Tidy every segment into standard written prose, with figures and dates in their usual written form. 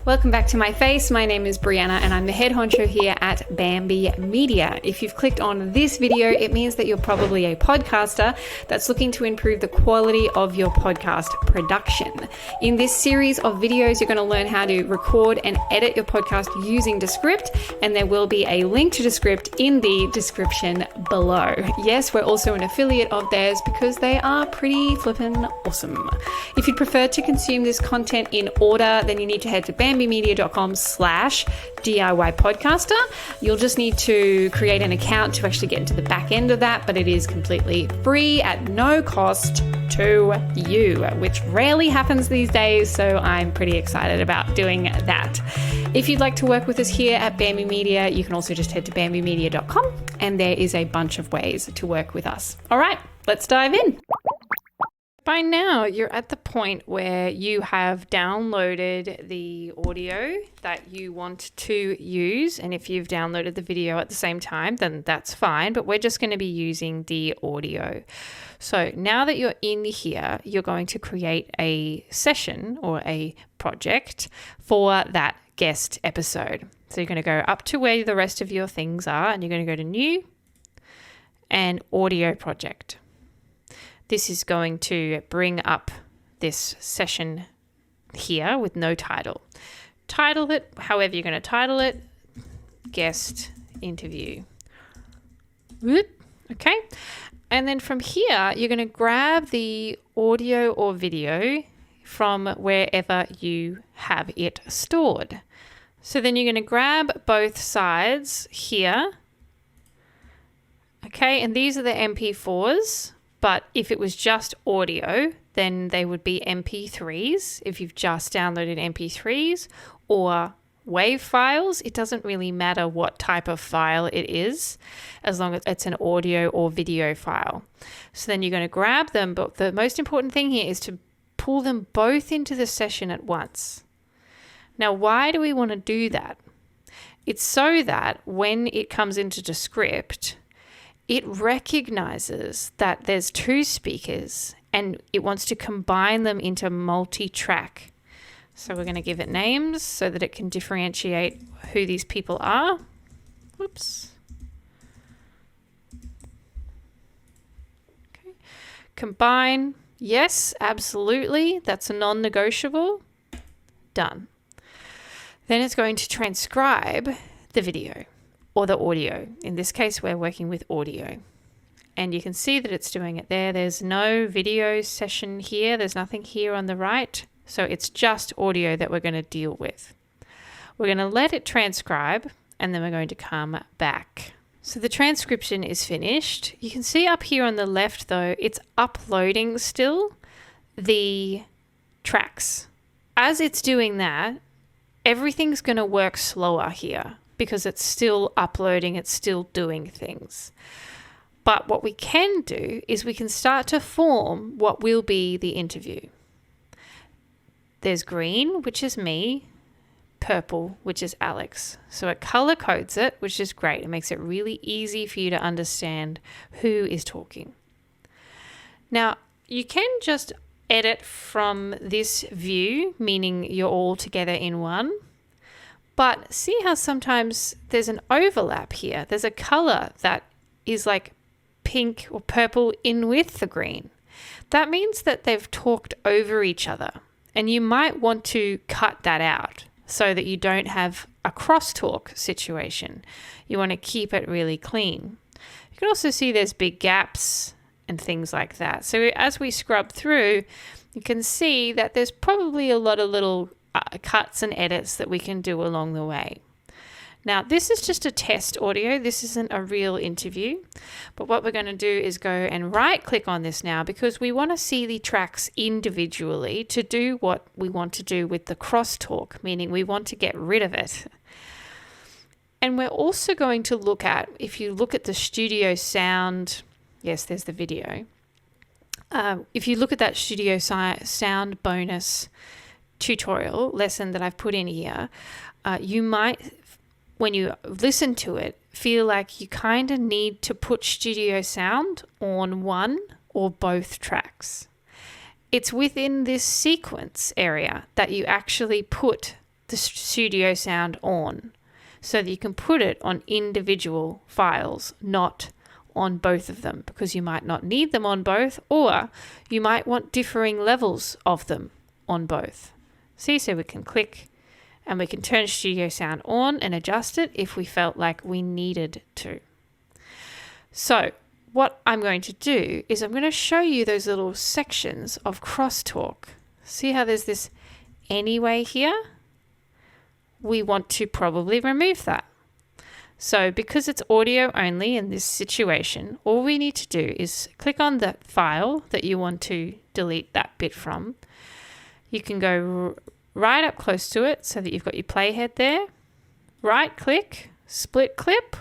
Welcome back to my face. My name is Brianna and I'm the head honcho here at Bamby Media. If you've clicked on this video, it means that you're probably a podcaster that's looking to improve the quality of your podcast production. In this series of videos, you're going to learn how to record and edit your podcast using Descript, and there will be a link to Descript in the description below. Yes, we're also an affiliate of theirs because they are pretty flippin' awesome. If you'd prefer to consume this content in order, then you need to head to bambymedia.com/DIY podcaster. You'll just need to create an account to actually get into the back end of that, but it is completely free at no cost to you, which rarely happens these days, so I'm pretty excited about doing that. If you'd like to work with us here at Bamby Media, you can also just head to bambymedia.com, and there is a bunch of ways to work with us. All right, let's dive in. By now, you're at the point where you have downloaded the audio that you want to use. And if you've downloaded the video at the same time, then that's fine. But we're just going to be using the audio. So now that you're in here, you're going to create a session or a project for that guest episode. So you're going to go up to where the rest of your things are, and you're going to go to New and Audio Project. This is going to bring up this session here with no title. Title it however you're going to title it. Guest interview. Okay. And then from here, you're going to grab the audio or video from wherever you have it stored. So then you're going to grab both sides here. Okay. And these are the MP4s. But if it was just audio, then they would be MP3s. If you've just downloaded MP3s or WAV files, it doesn't really matter what type of file it is, as long as it's an audio or video file. So then you're going to grab them, but the most important thing here is to pull them both into the session at once. Now, why do we want to do that? It's so that when it comes into Descript, it recognizes that there's two speakers and it wants to combine them into multi-track. So we're going to give it names so that it can differentiate who these people are. Whoops. Okay. Combine. Yes, absolutely. That's a non-negotiable. Done. Then it's going to transcribe the video or the audio. In this case, we're working with audio. And you can see that it's doing it there. There's no video session here. There's nothing here on the right. So it's just audio that we're going to deal with. We're going to let it transcribe, and then we're going to come back. So the transcription is finished. You can see up here on the left, though, it's uploading still the tracks. As it's doing that, everything's going to work slower here, because it's still uploading, it's still doing things. But what we can do is we can start to form what will be the interview. There's green, which is me, purple, which is Alex. So it color codes it, which is great. It makes it really easy for you to understand who is talking. Now, you can just edit from this view, meaning you're all together in one. But see how sometimes there's an overlap here. There's a color that is like pink or purple in with the green. That means that they've talked over each other. And you might want to cut that out so that you don't have a crosstalk situation. You want to keep it really clean. You can also see there's big gaps and things like that. So as we scrub through, you can see that there's probably a lot of little cuts and edits that we can do along the way. Now, this is just a test audio. This isn't a real interview. But what we're going to do is go and right click on this now, because we want to see the tracks individually to do what we want to do with the crosstalk, meaning we want to get rid of it. And we're also going to look at, if you look at the studio sound, yes, there's the video. If you look at that studio sound bonus tutorial lesson that I've put in here, you might, when you listen to it, feel like you kind of need to put studio sound on one or both tracks. It's within this sequence area that you actually put the studio sound on so that you can put it on individual files, not on both of them, because you might not need them on both, or you might want differing levels of them on both. See, so we can click and we can turn studio sound on and adjust it if we felt like we needed to. So what I'm going to do is I'm going to show you those little sections of crosstalk. See how there's this anyway here? We want to probably remove that. So because it's audio only in this situation, all we need to do is click on the file that you want to delete that bit from. You can go right up close to it so that you've got your playhead there. Right click, split clip,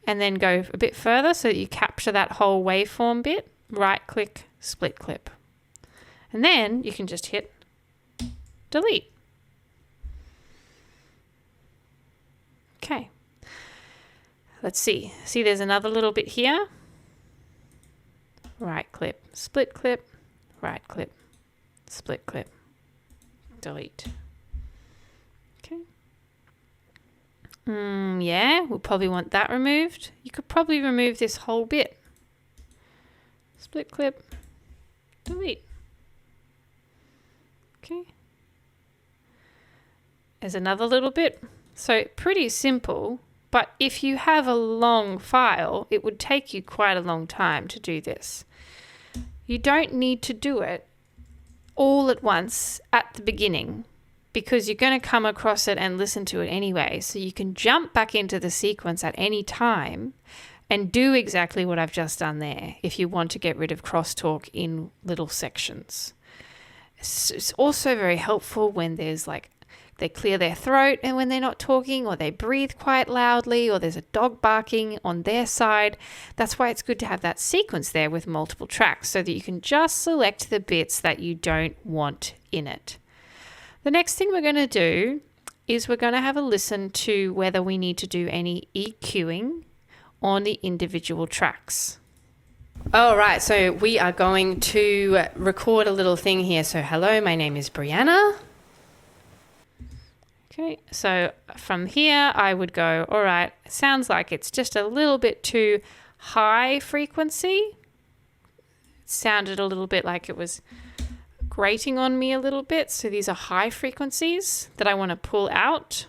and then go a bit further so that you capture that whole waveform bit. Right click, split clip. And then you can just hit delete. Okay. Let's see. See, there's another little bit here. Right clip, split clip, right clip, split clip, delete. Okay. Yeah, we'll probably want that removed. You could probably remove this whole bit. Split clip, delete. Okay. There's another little bit. So pretty simple, but if you have a long file, it would take you quite a long time to do this. You don't need to do it all at once at the beginning, because you're going to come across it and listen to it anyway. So you can jump back into the sequence at any time and do exactly what I've just done there if you want to get rid of crosstalk in little sections. It's also very helpful when there's like they clear their throat and when they're not talking, or they breathe quite loudly, or there's a dog barking on their side. That's why it's good to have that sequence there with multiple tracks so that you can just select the bits that you don't want in it. The next thing we're going to do is we're going to have a listen to whether we need to do any EQing on the individual tracks. All right, so we are going to record a little thing here. So hello, my name is Brianna. Okay, so from here I would go, all right, it sounds like it's just a little bit too high frequency. It sounded a little bit like it was grating on me a little bit. So these are high frequencies that I want to pull out.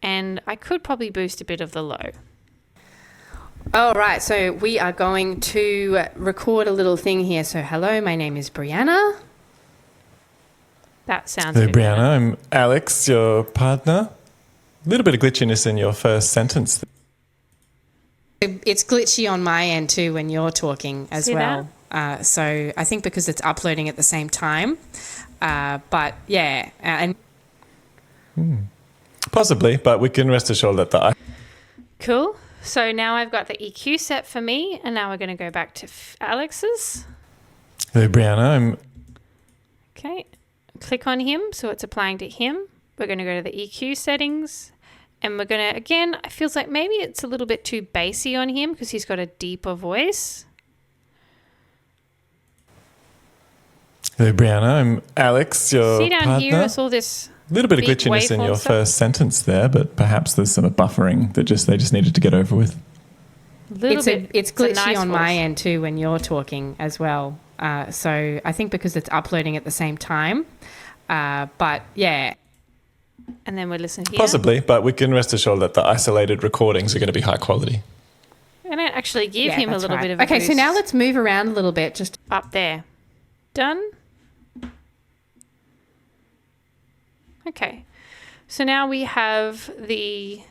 And I could probably boost a bit of the low. All right, so we are going to record a little thing here. So hello, my name is Brianna. That sounds Hello, good. Brianna. I'm Alex, your partner. A little bit of glitchiness in your first sentence. It's glitchy on my end too when you're talking as See well. So I think because it's uploading at the same time. But yeah, and Possibly, but we can rest assured that the... Cool. So now I've got the EQ set for me, and now we're going to go back to Alex's. Hello, Brianna. I'm... Okay. Click on him, so it's applying to him. We're going to go to the EQ settings, and we're going to, again, it feels like maybe it's a little bit too bassy on him because he's got a deeper voice. Hello, Brianna. I'm Alex, your See down partner. here, it's all this A little bit of big glitchiness in waveform your stuff. first sentence there, but perhaps there's some buffering that they just needed to get over with. little bit. it's a glitchy nice on my voice. end too when you're talking as well. So I think because it's uploading at the same time. But yeah. And then we listen here. Possibly, but we can rest assured that the isolated recordings are going to be high quality. I'm going to actually give Yeah, him a that's little right. bit of a Okay, so boost now let's move around a little bit. Just up there. Done. Okay. So now we have the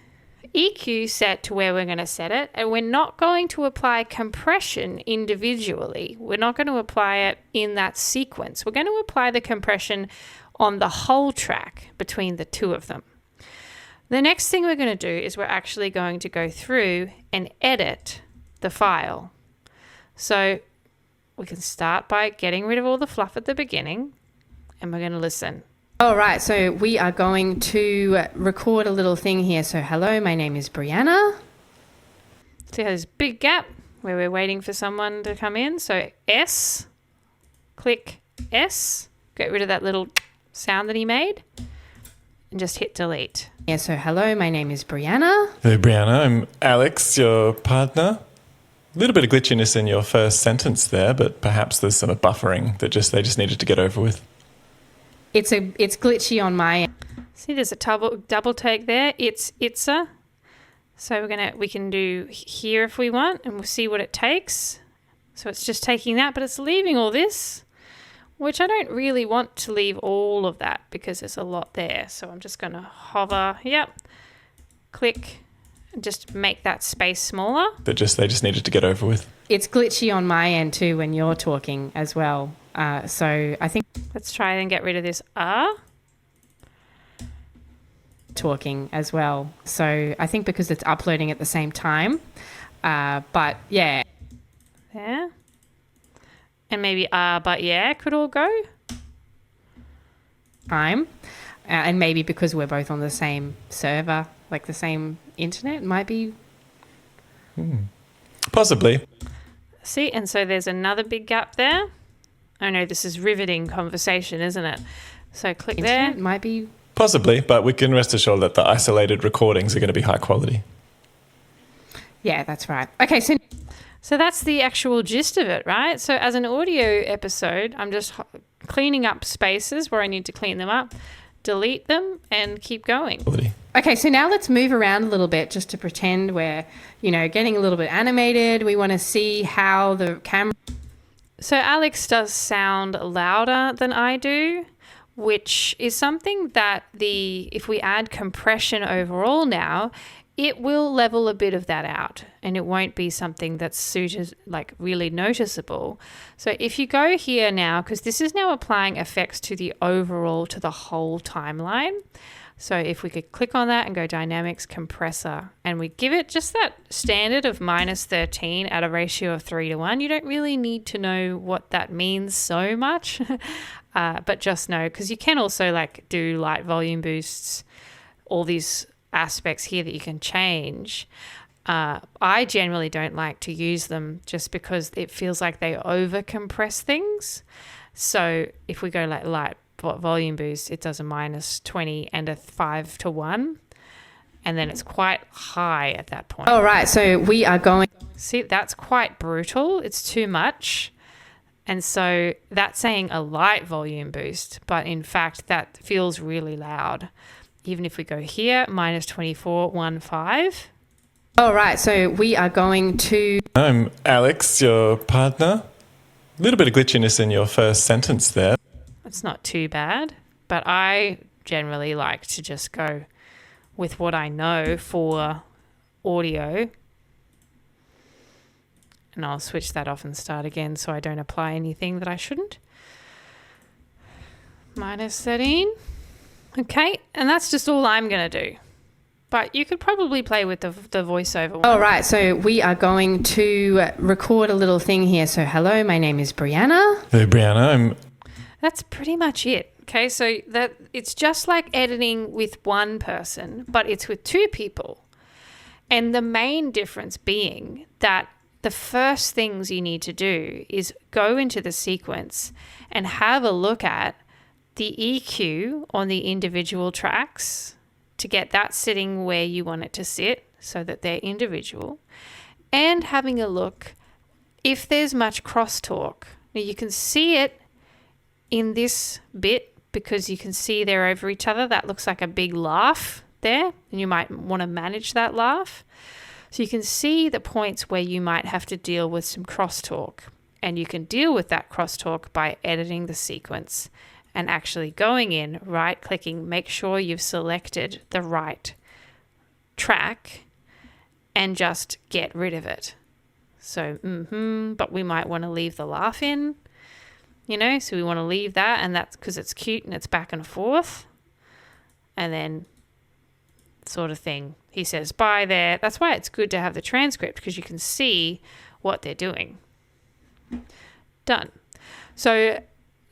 EQ set to where we're going to set it, and we're not going to apply compression individually. We're not going to apply it in that sequence. We're going to apply the compression on the whole track between the two of them. The next thing we're going to do is we're actually going to go through and edit the file. So we can start by getting rid of all the fluff at the beginning, and we're going to listen. all right, so we are going to record a little thing here. So hello, my name is Brianna. See how there's a big gap where we're waiting for someone to come in. So S, click S, get rid of that little sound that he made and just hit delete. Yeah, so hello, my name is Brianna. Hey, Brianna, I'm Alex, your partner. A little bit of glitchiness in your first sentence there, but perhaps there's some buffering that they just needed to get over with. It's glitchy on my end. See, there's a double take there. It's a. So we can do here if we want, and we'll see what it takes. So it's just taking that, but it's leaving all this, which I don't really want to leave all of that because there's a lot there. So I'm just going to hover, click, and just make that space smaller. They just needed to get over with. It's glitchy on my end too when you're talking as well. So I think Let's try and get rid of this R. Talking as well. So I think because it's uploading at the same time. But yeah. There. And maybe but yeah could all go. Time. And maybe because we're both on the same server, like the same internet, might be. Possibly. See, and so there's another big gap there. Oh no, this is riveting conversation, isn't it? So click there. Internet might be. Possibly, but we can rest assured that the isolated recordings are going to be high quality. Yeah, that's right. Okay, So that's the actual gist of it, right? So as an audio episode, I'm just cleaning up spaces where I need to clean them up, delete them, and keep going. Quality. Okay, so now let's move around a little bit just to pretend we're, getting a little bit animated. We want to see how the camera. So Alex does sound louder than I do, which is something that if we add compression overall now, it will level a bit of that out and it won't be something that's really noticeable. So if you go here now, because this is now applying effects to the whole timeline. So if we could click on that and go dynamics compressor and we give it just that standard of -13 at a ratio of 3:1, you don't really need to know what that means so much, but just know, because you can also do light volume boosts, all these aspects here that you can change. I generally don't like to use them just because it feels like they over compress things. So if we go light volume boost, it does a -20 and a 5:1, and then it's quite high at that point. All right, so we are going. See, that's quite brutal. It's too much. And so that's saying a light volume boost, but in fact that feels really loud. Even if we go here, -24.15. All right, so we are going to. I'm Alex, your partner. A little bit of glitchiness in your first sentence there. It's not too bad, but I generally like to just go with what I know for audio. And I'll switch that off and start again so I don't apply anything that I shouldn't. -13. Okay, and that's just all I'm going to do. But you could probably play with the voiceover one. All right, so we are going to record a little thing here. So hello, my name is Brianna. Hey, Brianna, That's pretty much it. Okay, so that it's just like editing with one person, but it's with two people. And the main difference being that the first things you need to do is go into the sequence and have a look at the EQ on the individual tracks to get that sitting where you want it to sit so that they're individual, and having a look if there's much crosstalk. Now you can see it in this bit because you can see they're over each other. That looks like a big laugh there, and you might want to manage that laugh. So you can see the points where you might have to deal with some crosstalk, and you can deal with that crosstalk by editing the sequence and actually going in, right-clicking, make sure you've selected the right track and just get rid of it. So, but we might want to leave the laugh in, so we want to leave that, and that's because it's cute and it's back and forth. And then sort of thing. He says bye there. That's why it's good to have the transcript, because you can see what they're doing. Done. So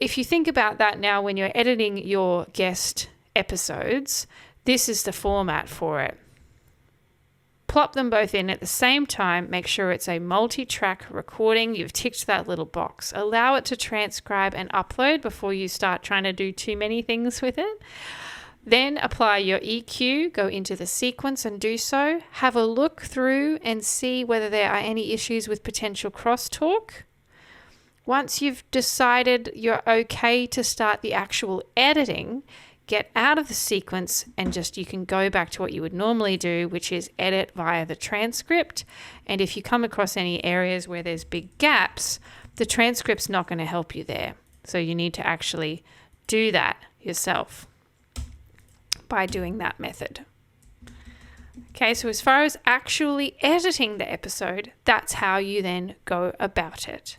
if you think about that now, when you're editing your guest episodes, this is the format for it. plop them both in at the same time. Make sure it's a multi-track recording. You've ticked that little box. Allow it to transcribe and upload before you start trying to do too many things with it. Then apply your EQ, go into the sequence and do so. Have a look through and see whether there are any issues with potential crosstalk. Once you've decided you're okay to start the actual editing, get out of the sequence and you can go back to what you would normally do, which is edit via the transcript. And if you come across any areas where there's big gaps, the transcript's not going to help you there. So you need to actually do that yourself by doing that method. Okay, so as far as actually editing the episode, that's how you then go about it.